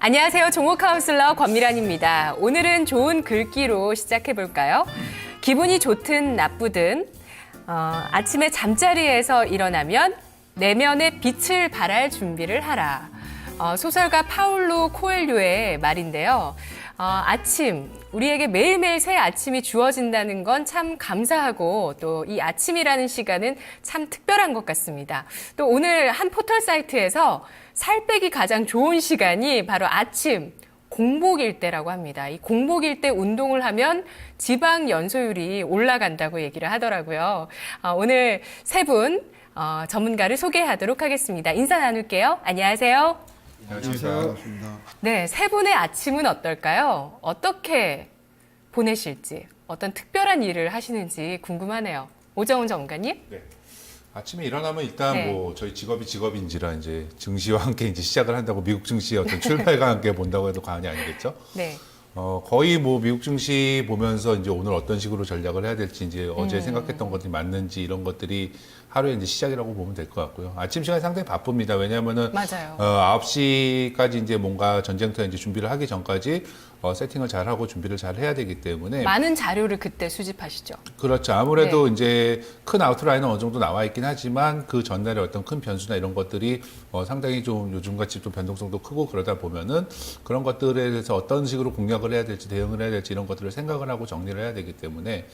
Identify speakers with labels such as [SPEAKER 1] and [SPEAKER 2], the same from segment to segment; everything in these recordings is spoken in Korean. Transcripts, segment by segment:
[SPEAKER 1] 안녕하세요. 종목 카운슬러 권미란입니다. 오늘은 좋은 글귀로 시작해 볼까요? 기분이 좋든 나쁘든 아침에 잠자리에서 일어나면 내면의 빛을 발할 준비를 하라. 소설가 파울로 코엘료의 말인데요. 아침, 우리에게 매일매일 새 아침이 주어진다는 건 참 감사하고 또 이 아침이라는 시간은 참 특별한 것 같습니다. 또 오늘 한 포털 사이트에서 살 빼기 가장 좋은 시간이 바로 아침, 공복일 때라고 합니다. 이 공복일 때 운동을 하면 지방 연소율이 올라간다고 얘기를 하더라고요. 오늘 세 분 전문가를 소개하도록 하겠습니다. 인사 나눌게요. 안녕하세요.
[SPEAKER 2] 안녕하세요. 반갑습니다.
[SPEAKER 1] 네, 세 분의 아침은 어떨까요? 어떻게 보내실지, 어떤 특별한 일을 하시는지 궁금하네요. 오정훈 전문가님?
[SPEAKER 2] 네. 아침에 일어나면 일단
[SPEAKER 1] 네.
[SPEAKER 2] 뭐 저희 직업이 직업인지라 이제 증시와 함께 이제 시작을 한다고 미국 증시의 어떤 출발과 함께 본다고 해도 과언이 아니겠죠?
[SPEAKER 1] 네.
[SPEAKER 2] 거의 뭐 미국 증시 보면서 이제 오늘 어떤 식으로 전략을 해야 될지 이제 어제 생각했던 것들이 맞는지 이런 것들이 하루의 이제 시작이라고 보면 될 것 같고요. 아침 시간이 상당히 바쁩니다. 왜냐하면은
[SPEAKER 1] 맞아요.
[SPEAKER 2] 9시까지 이제 뭔가 전쟁터 이제 준비를 하기 전까지 세팅을 잘 하고 준비를 잘 해야 되기 때문에
[SPEAKER 1] 많은 자료를 그때 수집하시죠.
[SPEAKER 2] 그렇죠. 아무래도
[SPEAKER 1] 네.
[SPEAKER 2] 이제 큰 아웃라인은 어느 정도 나와 있긴 하지만 그 전날에 어떤 큰 변수나 이런 것들이 상당히 좀 요즘같이 좀 변동성도 크고 그러다 보면은 그런 것들에 대해서 어떤 식으로 공략을 해야 될지 대응을 해야 될지 이런 것들을 생각을 하고 정리를 해야 되기 때문에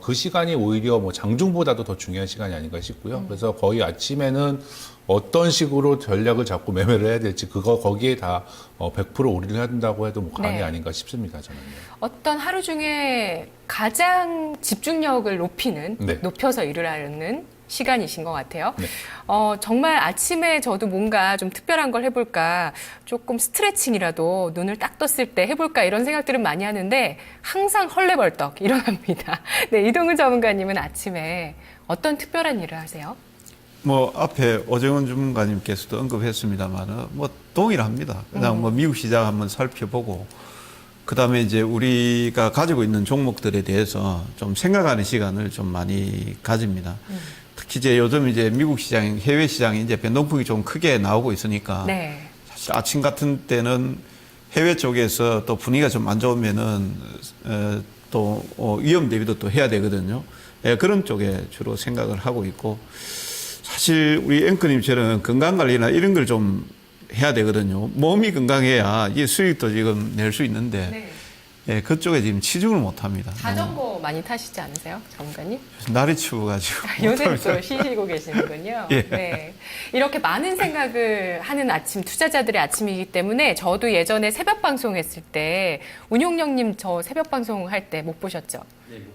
[SPEAKER 2] 그 시간이 오히려 뭐 장중보다도 더 중요한 시간이 아닌가 싶고요. 그래서 거의 아침에는 어떤 식으로 전략을 잡고 매매를 해야 될지 거기에 다 100% 올인을 한다고 해도 뭐 과언이
[SPEAKER 1] 네.
[SPEAKER 2] 아닌가 싶습니다. 저는요.
[SPEAKER 1] 어떤 하루 중에 가장 집중력을
[SPEAKER 2] 네.
[SPEAKER 1] 높여서 일을 하는 시간이신 것 같아요.
[SPEAKER 2] 네.
[SPEAKER 1] 정말 아침에 저도 뭔가 좀 특별한 걸 해볼까, 조금 스트레칭이라도 눈을 딱 떴을 때 해볼까 이런 생각들은 많이 하는데 항상 헐레벌떡 일어납니다. 네, 이동훈 전문가님은 아침에 어떤 특별한 일을 하세요?
[SPEAKER 3] 뭐 앞에 오정훈 전문가님께서도 언급했습니다만은 뭐 동일합니다. 그냥 뭐 미국 시장 한번 살펴보고 그다음에 이제 우리가 가지고 있는 종목들에 대해서 좀 생각하는 시간을 좀 많이 가집니다. 특히 이제 요즘 이제 미국 시장, 해외 시장이 이제 변동폭이 좀 크게 나오고 있으니까
[SPEAKER 1] 네.
[SPEAKER 3] 사실 아침 같은 때는 해외 쪽에서 또 분위기가 좀 안 좋으면은 또 위험 대비도 또 해야 되거든요. 예, 그런 쪽에 주로 생각을 하고 있고. 사실 우리 앵커님처럼 건강관리나 이런 걸 좀 해야 되거든요. 몸이 건강해야 이 수익도 지금 낼 수 있는데
[SPEAKER 1] 네.
[SPEAKER 3] 예, 그쪽에 지금 치중을 못합니다.
[SPEAKER 1] 자전거 많이 타시지 않으세요, 전문가님?
[SPEAKER 3] 날이 추워가지고.
[SPEAKER 1] 요새
[SPEAKER 3] 못합니다.
[SPEAKER 1] 또 쉬시고 계시는군요.
[SPEAKER 3] 예.
[SPEAKER 1] 네. 이렇게 많은 생각을 하는 아침, 투자자들의 아침이기 때문에 저도 예전에 새벽 방송 했을 때 운용령님 저 새벽 방송 할 때 못 보셨죠?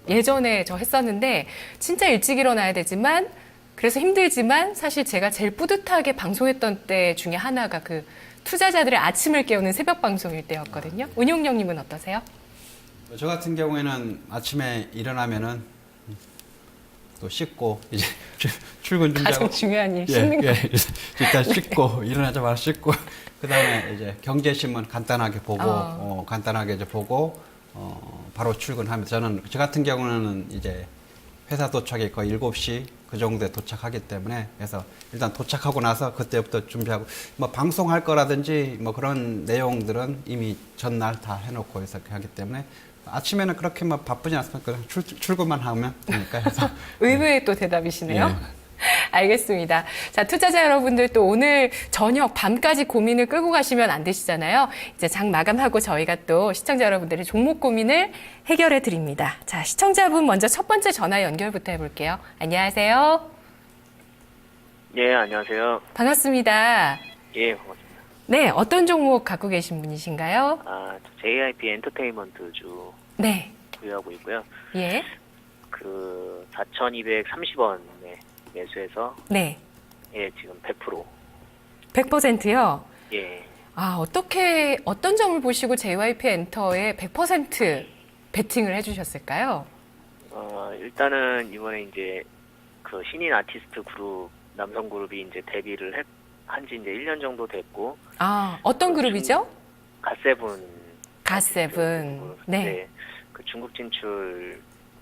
[SPEAKER 1] 예전에 저 했었는데 진짜 일찍 일어나야 되지만 그래서 힘들지만 사실 제가 제일 뿌듯하게 방송했던 때 중에 하나가 그 투자자들의 아침을 깨우는 새벽 방송일 때였거든요. 운용령님은 어떠세요?
[SPEAKER 4] 저 같은 경우에는 아침에 일어나면은 또 씻고 이제 출근
[SPEAKER 1] 가장
[SPEAKER 4] 준비하고
[SPEAKER 1] 중요한 일 씻는 거.
[SPEAKER 4] 일단 씻고 일어나자마자 씻고 그다음에 이제 경제신문 간단하게 보고 간단하게 이제 보고 바로 출근하면서 저는 저 같은 경우는 이제 회사 도착이 거의 7시 그 정도에 도착하기 때문에 그래서 일단 도착하고 나서 그때부터 준비하고 뭐 방송할 거라든지 뭐 그런 내용들은 이미 전날 다 해놓고 해서 하기 때문에 아침에는 그렇게 막 바쁘지 않습니다. 그냥 출근만 하면 되니까 해서
[SPEAKER 1] 의외의 또 대답이시네요.
[SPEAKER 4] 예.
[SPEAKER 1] 알겠습니다. 자, 투자자 여러분들 또 오늘 저녁 밤까지 고민을 끌고 가시면 안 되시잖아요. 이제 장 마감하고 저희가 또 시청자 여러분들의 종목 고민을 해결해 드립니다. 자, 시청자분 먼저 첫 번째 전화 연결부터 해볼게요. 안녕하세요.
[SPEAKER 5] 예, 안녕하세요.
[SPEAKER 1] 반갑습니다.
[SPEAKER 5] 예, 반갑습니다.
[SPEAKER 1] 네, 어떤 종목 갖고 계신 분이신가요?
[SPEAKER 5] 저 JIP 엔터테인먼트주
[SPEAKER 1] 네,
[SPEAKER 5] 보유하고 있고요.
[SPEAKER 1] 예,
[SPEAKER 5] 그 4,230원에 매수해서
[SPEAKER 1] 네,
[SPEAKER 5] 예, 지금 100%.
[SPEAKER 1] 100%요.
[SPEAKER 5] 예.
[SPEAKER 1] 어떤 점을 보시고 JYP 엔터에 100% 베팅을 해주셨을까요?
[SPEAKER 5] 일단은 이번에 이제 그 신인 아티스트 그룹, 남성 그룹이 이제 데뷔를 한지 이제 1년 정도 됐고.
[SPEAKER 1] 어떤 그룹이죠?
[SPEAKER 5] 갓세븐.
[SPEAKER 1] 갓세븐. 네.
[SPEAKER 5] 그 중국 진출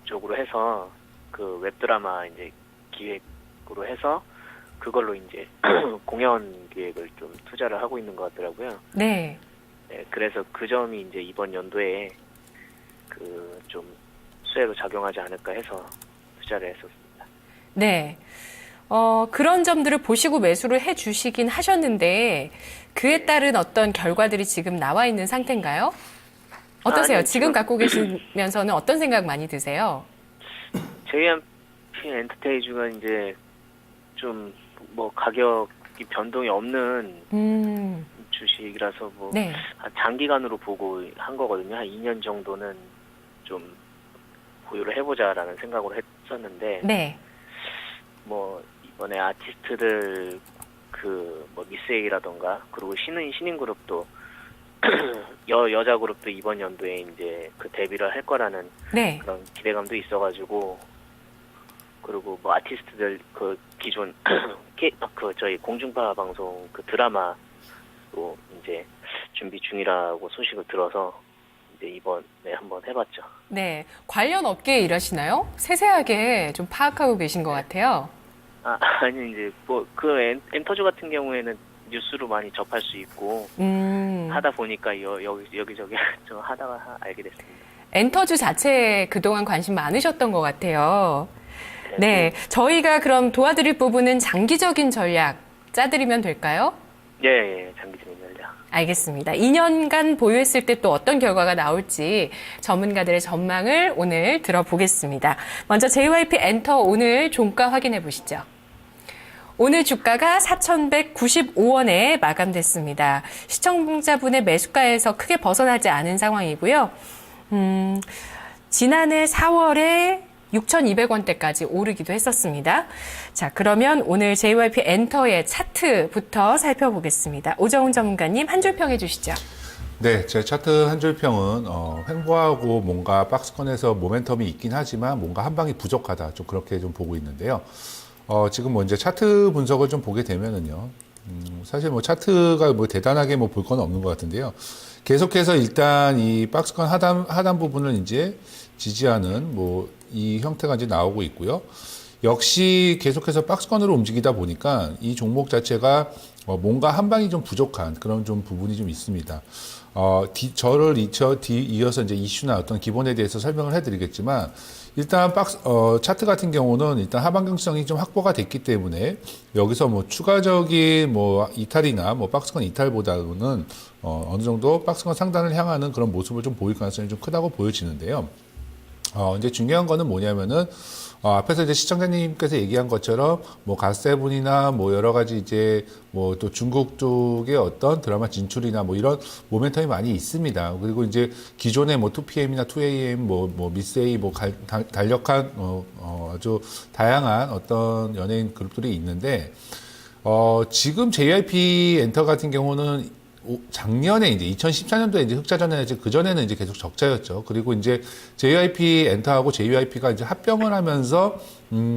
[SPEAKER 5] 쪽으로 해서 그 웹드라마 이제 기획으로 해서 그걸로 이제 공연 기획을 좀 투자를 하고 있는 것 같더라고요.
[SPEAKER 1] 네.
[SPEAKER 5] 네, 그래서 그 점이 이제 이번 연도에 그 좀 수혜로 작용하지 않을까 해서 투자를 했었습니다.
[SPEAKER 1] 네. 그런 점들을 보시고 매수를 해 주시긴 하셨는데 그에 따른 어떤 결과들이 지금 나와 있는 상태인가요? 어떠세요?
[SPEAKER 5] 네,
[SPEAKER 1] 지금
[SPEAKER 5] 지금
[SPEAKER 1] 갖고 계시면서는 어떤 생각 많이 드세요?
[SPEAKER 5] JYP 엔터테이즈가 이제 좀 뭐 가격이 변동이 없는 주식이라서 뭐
[SPEAKER 1] 네.
[SPEAKER 5] 장기간으로 보고 한 거거든요. 한 2년 정도는 좀 보유를 해보자라는 생각으로 했었는데
[SPEAKER 1] 네.
[SPEAKER 5] 뭐 이번에 아티스트들 그 뭐 미스에이라던가 그리고 신인 그룹도 여자 그룹도 이번 연도에 이제 그 데뷔를 할 거라는
[SPEAKER 1] 네.
[SPEAKER 5] 그런 기대감도 있어가지고 그리고 뭐 아티스트들 그 기존 그 저희 공중파 방송 그 드라마도 이제 준비 중이라고 소식을 들어서 이제 이번에 한번 해봤죠.
[SPEAKER 1] 네. 관련 업계에 일하시나요? 세세하게 좀 파악하고 계신 것 같아요.
[SPEAKER 5] 아니 이제 뭐 그 엔터즈 같은 경우에는 뉴스로 많이 접할 수 있고 하다 보니까 여기저기 좀 하다가 알게 됐습니다.
[SPEAKER 1] 엔터주 자체에 그동안 관심 많으셨던 것 같아요. 네. 저희가 그럼 도와드릴 부분은 장기적인 전략 짜드리면 될까요?
[SPEAKER 5] 예, 장기적인 전략.
[SPEAKER 1] 알겠습니다. 2년간 보유했을 때 또 어떤 결과가 나올지 전문가들의 전망을 오늘 들어보겠습니다. 먼저 JYP 엔터 오늘 종가 확인해 보시죠. 오늘 주가가 4,195원에 마감됐습니다. 시청자분의 매수가에서 크게 벗어나지 않은 상황이고요. 지난해 4월에 6,200원대까지 오르기도 했었습니다. 자, 그러면 오늘 JYP 엔터의 차트부터 살펴보겠습니다. 오정훈 전문가님 한 줄 평해 주시죠.
[SPEAKER 2] 네, 제 차트 한 줄 평은 횡보하고 뭔가 박스권에서 모멘텀이 있긴 하지만 뭔가 한 방이 부족하다. 좀 그렇게 좀 보고 있는데요. 지금 뭐 이제 차트 분석을 좀 보게 되면은요. 사실 뭐 차트가 뭐 대단하게 뭐 볼 건 없는 것 같은데요. 계속해서 일단 이 박스권 하단 부분을 이제 지지하는 뭐 이 형태가 이제 나오고 있고요. 역시 계속해서 박스권으로 움직이다 보니까 이 종목 자체가 뭔가 한 방이 좀 부족한 그런 좀 부분이 좀 있습니다. 저를 이어서 이제 이슈나 어떤 기본에 대해서 설명을 해드리겠지만 일단 차트 같은 경우는 일단 하방경성이 좀 확보가 됐기 때문에 여기서 뭐 추가적인 뭐 이탈이나 뭐 박스권 이탈보다는 어느 정도 박스권 상단을 향하는 그런 모습을 좀 보일 가능성이 좀 크다고 보여지는데요. 이제 중요한 거는 뭐냐면은, 앞에서 이제 시청자님께서 얘기한 것처럼, 뭐, 갓세븐이나 뭐, 여러 가지 이제, 뭐, 또 중국 쪽의 어떤 드라마 진출이나 뭐, 이런 모멘텀이 많이 있습니다. 그리고 이제 기존의 뭐, 2PM이나 2AM, 뭐, 미스에이, 뭐, 달력한, 아주 다양한 어떤 연예인 그룹들이 있는데, 지금 JYP 엔터 같은 경우는 작년에 이제 2014년도에 이제 흑자전에 이제 그전에는 이제 계속 적자였죠. 그리고 이제 JYP 엔터하고 JYP가 이제 합병을 하면서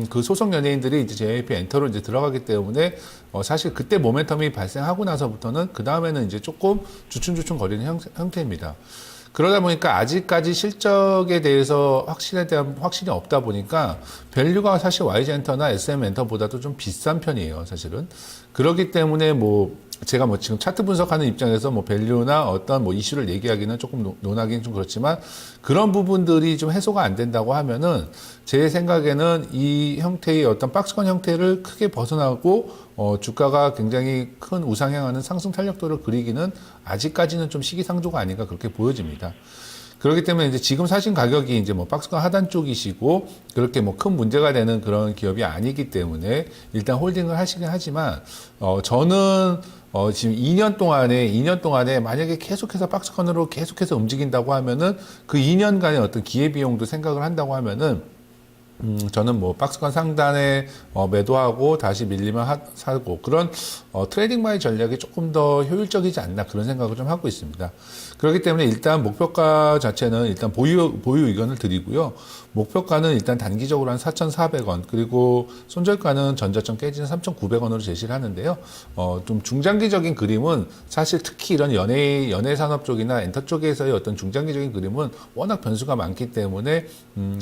[SPEAKER 2] 그 소속 연예인들이 이제 JYP 엔터로 이제 들어가기 때문에 사실 그때 모멘텀이 발생하고 나서부터는 그 다음에는 이제 조금 주춤주춤 거리는 형태입니다. 그러다 보니까 아직까지 실적에 대해서 확신이 없다 보니까 밸류가 사실 YG엔터나 SM엔터보다도 좀 비싼 편이에요, 사실은. 그렇기 때문에 뭐 제가 뭐 지금 차트 분석하는 입장에서 뭐 밸류나 어떤 뭐 이슈를 얘기하기는 조금 논하기는 좀 그렇지만 그런 부분들이 좀 해소가 안 된다고 하면은 제 생각에는 이 형태의 어떤 박스권 형태를 크게 벗어나고 주가가 굉장히 큰 우상향하는 상승 탄력도를 그리기는 아직까지는 좀 시기상조가 아닌가 그렇게 보여집니다. 그렇기 때문에 이제 지금 사신 가격이 이제 뭐 박스권 하단 쪽이시고 그렇게 뭐 큰 문제가 되는 그런 기업이 아니기 때문에 일단 홀딩을 하시긴 하지만 저는 지금 2년 동안에 만약에 계속해서 박스권으로 계속해서 움직인다고 하면은 그 2년간의 어떤 기회비용도 생각을 한다고 하면은 저는 뭐 박스권 상단에 매도하고 다시 밀리면 사고 그런 트레이딩 바이 전략이 조금 더 효율적이지 않나 그런 생각을 좀 하고 있습니다. 그렇기 때문에 일단 목표가 자체는 일단 보유 의견을 드리고요. 목표가는 일단 단기적으로 한 4,400원 그리고 손절가는 전저점 깨지는 3,900원으로 제시를 하는데요. 좀 중장기적인 그림은 사실 특히 이런 연예 산업 쪽이나 엔터 쪽에서의 어떤 중장기적인 그림은 워낙 변수가 많기 때문에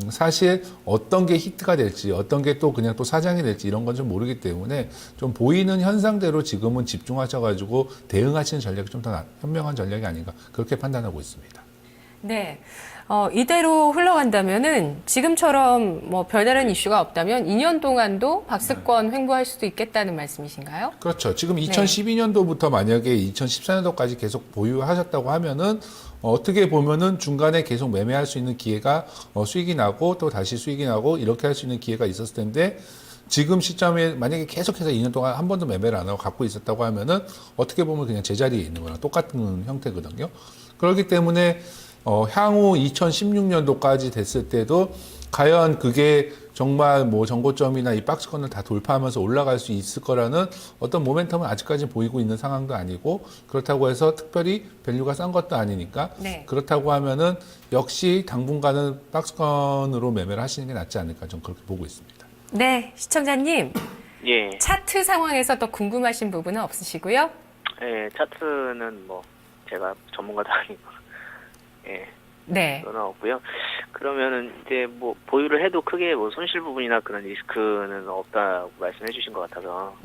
[SPEAKER 2] 사실 어떤 어떤 게 히트가 될지 어떤 게 또 그냥 또 사장이 될지 이런 건 좀 모르기 때문에 좀 보이는 현상대로 지금은 집중하셔가지고 대응하시는 전략이 좀 더 현명한 전략이 아닌가 그렇게 판단하고 있습니다.
[SPEAKER 1] 네. 이대로 흘러간다면은 지금처럼 뭐 별다른 이슈가 없다면 2년 동안도 박스권 횡보할 수도 있겠다는 말씀이신가요?
[SPEAKER 2] 그렇죠. 지금 2012년도부터 만약에 2014년도까지 계속 보유하셨다고 하면은 어떻게 보면은 중간에 계속 매매할 수 있는 기회가 수익이 나고 또 다시 수익이 나고 이렇게 할 수 있는 기회가 있었을 텐데 지금 시점에 만약에 계속해서 2년 동안 한 번도 매매를 안 하고 갖고 있었다고 하면은 어떻게 보면 그냥 제자리에 있는 거랑 똑같은 형태거든요. 그렇기 때문에 향후 2016년도까지 됐을 때도 과연 그게 정말 뭐 정고점이나 이 박스권을 다 돌파하면서 올라갈 수 있을 거라는 어떤 모멘텀은 아직까지 보이고 있는 상황도 아니고 그렇다고 해서 특별히 밸류가 싼 것도 아니니까
[SPEAKER 1] 네.
[SPEAKER 2] 그렇다고 하면은 역시 당분간은 박스권으로 매매를 하시는 게 낫지 않을까 좀 그렇게 보고 있습니다.
[SPEAKER 1] 네, 시청자님.
[SPEAKER 5] 예.
[SPEAKER 1] 차트 상황에서 더 궁금하신 부분은 없으시고요?
[SPEAKER 5] 예, 차트는 뭐 제가 전문가도 아니고 예,
[SPEAKER 1] 네.
[SPEAKER 5] 그건 없고요. 그러면은 이제 뭐 보유를 해도 크게 뭐 손실 부분이나 그런 리스크는 없다고 말씀해 주신 것 같아서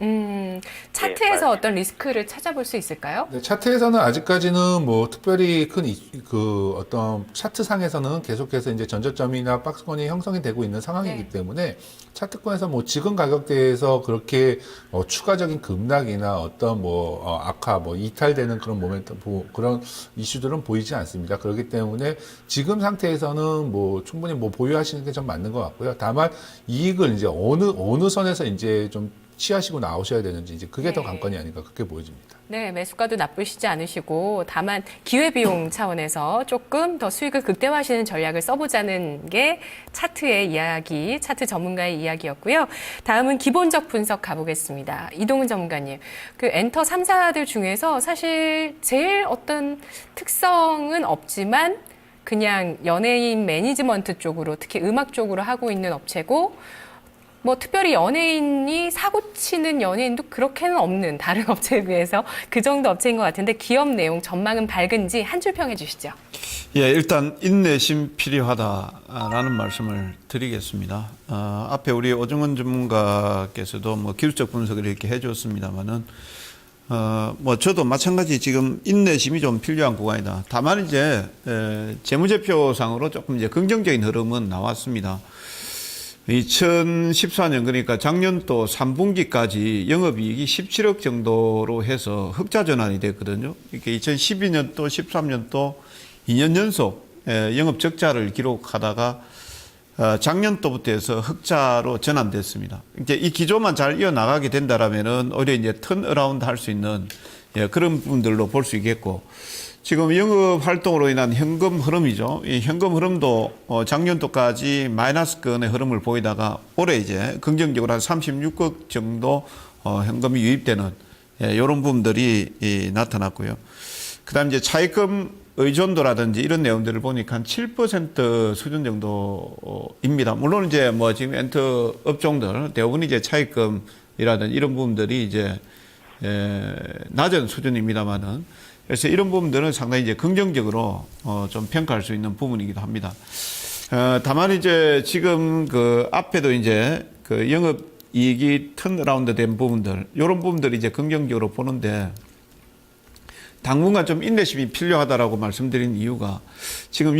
[SPEAKER 1] 차트에서
[SPEAKER 5] 네,
[SPEAKER 1] 어떤 리스크를 찾아볼 수 있을까요?
[SPEAKER 2] 네, 차트에서는 아직까지는 뭐 특별히 큰 그 어떤 차트상에서는 계속해서 이제 전저점이나 박스권이 형성이 되고 있는 상황이기
[SPEAKER 1] 네.
[SPEAKER 2] 때문에 차트권에서 뭐 지금 가격대에서 그렇게 추가적인 급락이나 어떤 뭐 악화, 뭐 이탈되는 그런 모멘텀, 그런 이슈들은 보이지 않습니다. 그렇기 때문에 지금 상태에서는 뭐 충분히 뭐 보유하시는 게 좀 맞는 것 같고요. 다만 이익을 이제 어느 선에서 이제 좀 취하시고 나오셔야 되는지 이제 그게 더
[SPEAKER 1] 네.
[SPEAKER 2] 관건이 아닌가 그렇게 보여집니다.
[SPEAKER 1] 네, 매수가도 나쁘시지 않으시고 다만 기회비용 차원에서 조금 더 수익을 극대화하시는 전략을 써보자는 게 차트의 이야기, 차트 전문가의 이야기였고요. 다음은 기본적 분석 가보겠습니다. 이동훈 전문가님, 그 엔터 3사들 중에서 사실 제일 어떤 특성은 없지만 그냥 연예인 매니지먼트 쪽으로 특히 음악 쪽으로 하고 있는 업체고 뭐 특별히 연예인이 사고치는 연예인도 그렇게는 없는 다른 업체에 비해서 그 정도 업체인 것 같은데 기업 내용 전망은 밝은지 한 줄 평해 주시죠.
[SPEAKER 3] 예, 일단 인내심 필요하다라는 말씀을 드리겠습니다. 앞에 우리 오정원 전문가께서도 뭐 기술적 분석을 이렇게 해줬습니다만은 뭐 저도 마찬가지 지금 인내심이 좀 필요한 구간이다. 다만 이제 재무제표상으로 조금 이제 긍정적인 흐름은 나왔습니다. 2014년 그러니까 작년도 3분기까지 영업이익이 17억 정도로 해서 흑자 전환이 됐거든요. 이렇게 2012년도, 13년도 2년 연속 영업 적자를 기록하다가 작년도부터 해서 흑자로 전환됐습니다. 이제 이 기조만 잘 이어나가게 된다라면은 오히려 이제 턴어라운드 할 수 있는 그런 부분들로 볼 수 있겠고 지금 영업 활동으로 인한 현금 흐름이죠. 이 현금 흐름도 작년도까지 마이너스권의 흐름을 보이다가 올해 이제 긍정적으로 한 36억 정도 현금이 유입되는 이런 부분들이 나타났고요. 그다음 이제 차입금 의존도라든지 이런 내용들을 보니까 한 7% 수준 정도입니다. 물론 이제 뭐 지금 엔터 업종들 대부분 이제 차입금이라든지 이런 부분들이 이제 낮은 수준입니다만은 그래서 이런 부분들은 상당히 이제 긍정적으로 좀 평가할 수 있는 부분이기도 합니다. 다만 이제 지금 그 앞에도 이제 그 영업 이익이 턴어라운드 된 부분들, 이런 부분들이 이제 긍정적으로 보는데 당분간 좀 인내심이 필요하다라고 말씀드린 이유가 지금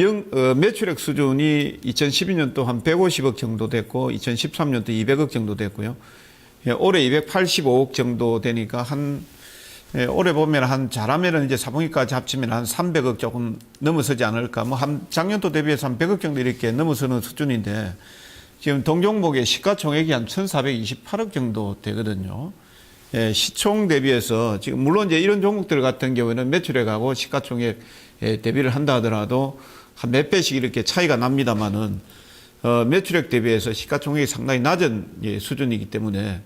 [SPEAKER 3] 매출액 수준이 2012년도 한 150억 정도 됐고 2013년도 200억 정도 됐고요. 올해 285억 정도 되니까 올해 보면 한 잘하면은 이제 4분기까지 합치면 한 300억 조금 넘어서지 않을까. 뭐 한 작년도 대비해서 한 100억 정도 이렇게 넘어서는 수준인데 지금 동종목의 시가총액이 한 1,428억 정도 되거든요. 시총 대비해서 지금 물론 이제 이런 종목들 같은 경우에는 매출액하고 시가총액 대비를 한다 하더라도 한 몇 배씩 이렇게 차이가 납니다만은 매출액 대비해서 시가총액이 상당히 낮은 수준이기 때문에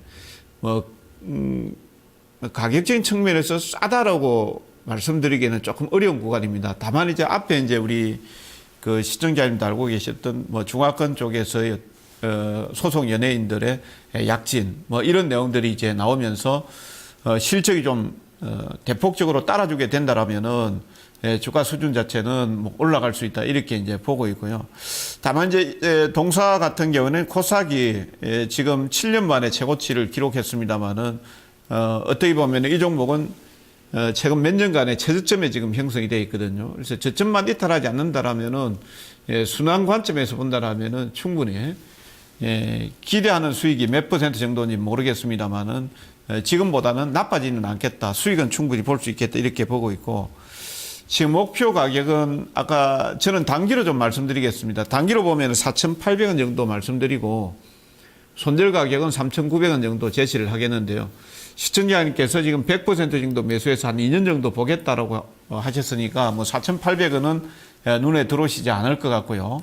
[SPEAKER 3] 가격적인 측면에서 싸다라고 말씀드리기에는 조금 어려운 구간입니다. 다만 이제 앞에 이제 우리 그 시청자님도 알고 계셨던 뭐 중화권 쪽에서의 소속 연예인들의 약진 뭐 이런 내용들이 이제 나오면서 실적이 좀 대폭적으로 따라주게 된다라면은 주가 수준 자체는 뭐 올라갈 수 있다 이렇게 이제 보고 있고요. 다만 이제 동사 같은 경우는 코스닥이 지금 7년 만에 최고치를 기록했습니다만은 어떻게 보면 이 종목은 최근 몇 년간의 최저점에 지금 형성이 되어 있거든요. 그래서 저점만 이탈하지 않는다라면은 순환 관점에서 본다라면은 충분히 기대하는 수익이 몇 % 정도인지 모르겠습니다만은 지금보다는 나빠지는 않겠다. 수익은 충분히 볼 수 있겠다. 이렇게 보고 있고 지금 목표 가격은 아까 저는 단기로 좀 말씀드리겠습니다. 단기로 보면 4,800원 정도 말씀드리고 손절 가격은 3,900원 정도 제시를 하겠는데요. 시청자님께서 지금 100% 정도 매수해서 한 2년 정도 보겠다라고 하셨으니까 뭐 4,800원은 눈에 들어오시지 않을 것 같고요.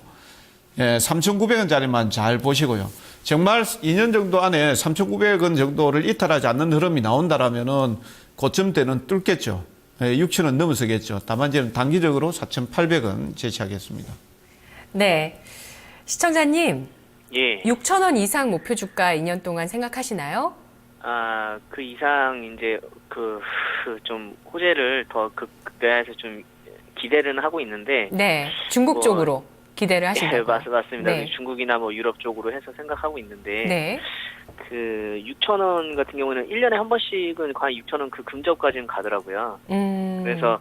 [SPEAKER 3] 3,900원짜리만 잘 보시고요. 정말 2년 정도 안에 3,900원 정도를 이탈하지 않는 흐름이 나온다라면은 고점대는 뚫겠죠. 6,000원 넘어서겠죠. 다만 저는 단기적으로 4,800원 제시하겠습니다.
[SPEAKER 1] 네. 시청자님,
[SPEAKER 5] 예.
[SPEAKER 1] 6,000원 이상 목표 주가 2년 동안 생각하시나요?
[SPEAKER 5] 그 이상 이제 좀 호재를 더 극대화해서 좀 기대를 하고 있는데.
[SPEAKER 1] 네. 중국
[SPEAKER 5] 뭐,
[SPEAKER 1] 쪽으로 기대를 하신다고요?
[SPEAKER 5] 네, 맞습니다.
[SPEAKER 1] 네.
[SPEAKER 5] 중국이나 뭐 유럽 쪽으로 해서 생각하고 있는데.
[SPEAKER 1] 네.
[SPEAKER 5] 그 6,000원 같은 경우는 1년에 한 번씩은 과연 6,000원 그 근접까지는 가더라고요. 그래서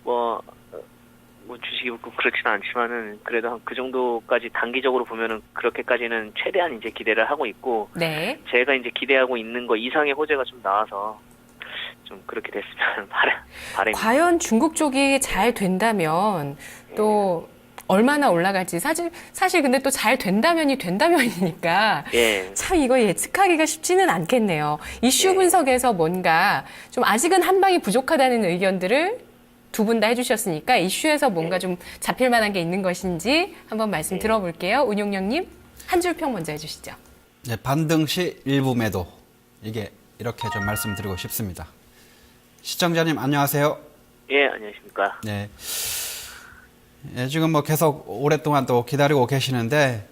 [SPEAKER 5] 뭐 주식이 꼭 그렇지는 않지만은 그래도 한 그 정도까지 단기적으로 보면은 그렇게까지는 최대한 이제 기대를 하고 있고.
[SPEAKER 1] 네.
[SPEAKER 5] 제가 이제 기대하고 있는 거 이상의 호재가 좀 나와서 좀 그렇게 됐으면 바람입니다.
[SPEAKER 1] 과연 중국 쪽이 잘 된다면 또 얼마나 올라갈지 사실 근데 또 잘 된다면이 된다면이니까
[SPEAKER 5] 예.
[SPEAKER 1] 참 이거 예측하기가 쉽지는 않겠네요. 이슈
[SPEAKER 5] 예.
[SPEAKER 1] 분석에서 뭔가 좀 아직은 한 방이 부족하다는 의견들을 두 분 다 해주셨으니까 이슈에서 뭔가 좀 잡힐 만한 게 있는 것인지 한번 말씀 들어볼게요. 운용령님 한 줄 평 먼저 해주시죠.
[SPEAKER 4] 네, 반등 시 일부 매도. 이게 이렇게 좀 말씀드리고 싶습니다. 시청자님 안녕하세요.
[SPEAKER 5] 예, 안녕하십니까.
[SPEAKER 4] 네. 예, 지금 뭐 계속 오랫동안 또 기다리고 계시는데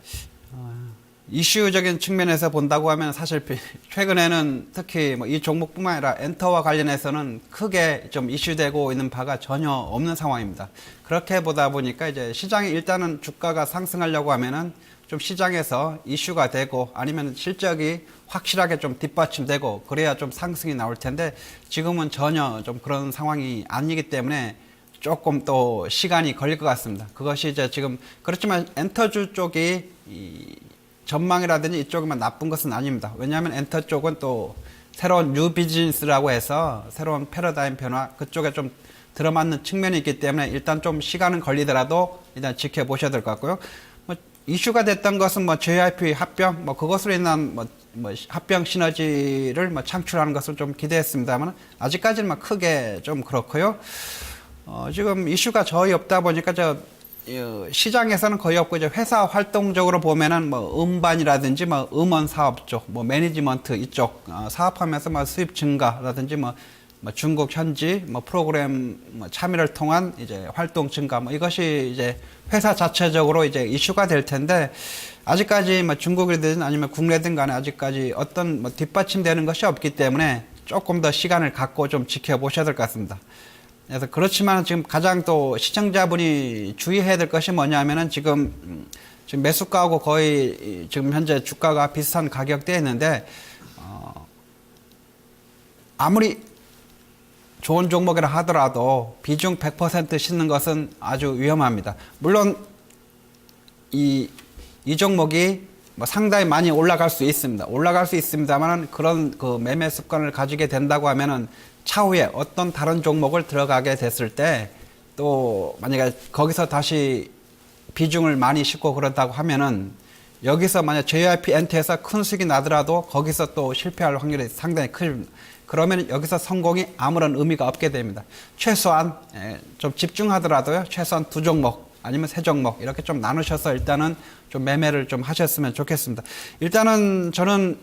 [SPEAKER 4] 이슈적인 측면에서 본다고 하면 사실 최근에는 특히 뭐 이 종목뿐만 아니라 엔터와 관련해서는 크게 좀 이슈되고 있는 바가 전혀 없는 상황입니다. 그렇게 보다 보니까 이제 시장이 일단은 주가가 상승하려고 하면은 좀 시장에서 이슈가 되고 아니면 실적이 확실하게 좀 뒷받침되고 그래야 좀 상승이 나올 텐데 지금은 전혀 좀 그런 상황이 아니기 때문에 조금 또 시간이 걸릴 것 같습니다. 그것이 이제 지금 그렇지만 엔터주 쪽이 이 전망이라든지 이쪽에만 나쁜 것은 아닙니다. 왜냐하면 엔터 쪽은 또 새로운 뉴 비즈니스라고 해서 새로운 패러다임 변화 그쪽에 좀 들어맞는 측면이 있기 때문에 일단 좀 시간은 걸리더라도 일단 지켜보셔야 될 것 같고요. 뭐 이슈가 됐던 것은 뭐 JYP 합병 뭐 그것으로 인한 뭐 합병 시너지를 뭐 창출하는 것을 좀 기대했습니다만 아직까지는 뭐 크게 좀 그렇고요. 지금 이슈가 거의 없다 보니까 시장에서는 거의 없고 이제 회사 활동적으로 보면은 뭐 음반이라든지 뭐 음원 사업 쪽, 뭐 매니지먼트 이쪽 사업하면서 뭐 수입 증가라든지 뭐 중국 현지 뭐 프로그램 뭐 참여를 통한 이제 활동 증가 뭐 이것이 이제 회사 자체적으로 이제 이슈가 될 텐데 아직까지 뭐 중국이든 아니면 국내든 간에 아직까지 어떤 뭐 뒷받침되는 것이 없기 때문에 조금 더 시간을 갖고 좀 지켜보셔야 될 것 같습니다. 그래서 그렇지만 지금 가장 또 시청자분이 주의해야 될 것이 뭐냐면은 지금 매수가하고 거의 지금 현재 주가가 비슷한 가격대에 있는데 아무리 좋은 종목이라 하더라도 비중 100% 싣는 것은 아주 위험합니다. 물론 이 종목이 뭐 상당히 많이 올라갈 수 있습니다. 올라갈 수 있습니다만은 그런 그 매매 습관을 가지게 된다고 하면은 차후에 어떤 다른 종목을 들어가게 됐을 때 또 만약에 거기서 다시 비중을 많이 싣고 그런다고 하면은 여기서 만약 JYP 엔트에서 큰 수익이 나더라도 거기서 또 실패할 확률이 상당히 큽니다. 그러면 여기서 성공이 아무런 의미가 없게 됩니다. 최소한 좀 집중하더라도요. 최소한 2종목 아니면 3종목 이렇게 좀 나누셔서 일단은 좀 매매를 좀 하셨으면 좋겠습니다. 일단은 저는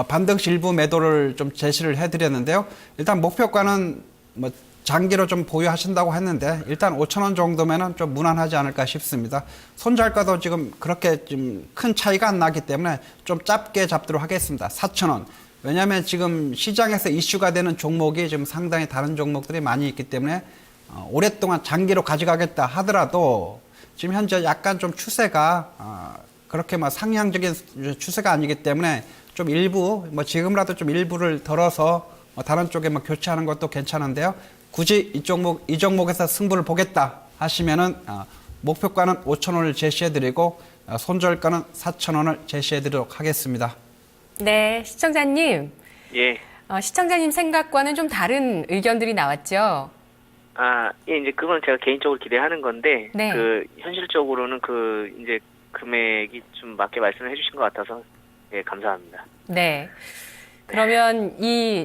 [SPEAKER 4] 반등시 일부 매도를 좀 제시를 해드렸는데요. 일단 목표가는 뭐 장기로 좀 보유하신다고 했는데 일단 5,000원 정도면은 좀 무난하지 않을까 싶습니다. 손절가도 지금 그렇게 좀 큰 차이가 안 나기 때문에 좀 짧게 잡도록 하겠습니다. 4,000원. 왜냐하면 지금 시장에서 이슈가 되는 종목이 지금 상당히 다른 종목들이 많이 있기 때문에 오랫동안 장기로 가져가겠다 하더라도 지금 현재 약간 좀 추세가 그렇게 막 상향적인 추세가 아니기 때문에 좀 일부 뭐 지금이라도 좀 일부를 덜어서 다른 쪽에 뭐 교체하는 것도 괜찮은데요. 굳이 이 종목에서 승부를 보겠다 하시면은 목표가는 5,000원을 제시해드리고 손절가는 4,000원을 제시해드리도록 하겠습니다.
[SPEAKER 1] 네, 시청자님.
[SPEAKER 5] 예.
[SPEAKER 1] 시청자님 생각과는 좀 다른 의견들이 나왔죠?
[SPEAKER 5] 예, 이제 그건 제가 개인적으로 기대하는 건데,
[SPEAKER 1] 네.
[SPEAKER 5] 현실적으로는 이제 금액이 좀 맞게 말씀을 해주신 것 같아서, 예, 감사합니다.
[SPEAKER 1] 네. 그러면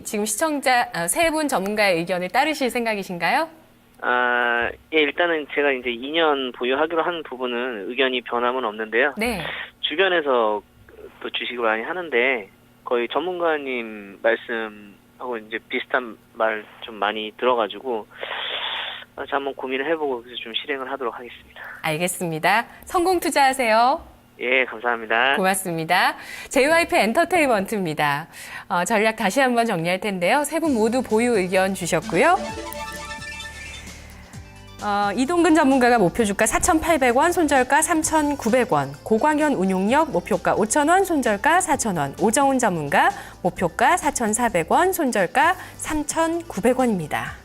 [SPEAKER 1] 지금 시청자, 세 분 전문가의 의견을 따르실 생각이신가요?
[SPEAKER 5] 예, 일단은 제가 이제 2년 보유하기로 한 부분은 의견이 변함은 없는데요.
[SPEAKER 1] 네.
[SPEAKER 5] 주변에서 또 주식을 많이 하는데, 거의 전문가님 말씀하고 이제 비슷한 말 좀 많이 들어가지고, 제가 한번 고민을 해보고 그래서 좀 실행을 하도록 하겠습니다.
[SPEAKER 1] 알겠습니다. 성공 투자하세요.
[SPEAKER 5] 예, 감사합니다.
[SPEAKER 1] 고맙습니다. JYP 엔터테인먼트입니다. 전략 다시 한번 정리할 텐데요. 세 분 모두 보유 의견 주셨고요. 이동근 전문가가 목표주가 4,800원, 손절가 3,900원, 고광현 운용력 목표가 5,000원, 손절가 4,000원, 오정훈 전문가 목표가 4,400원, 손절가 3,900원입니다.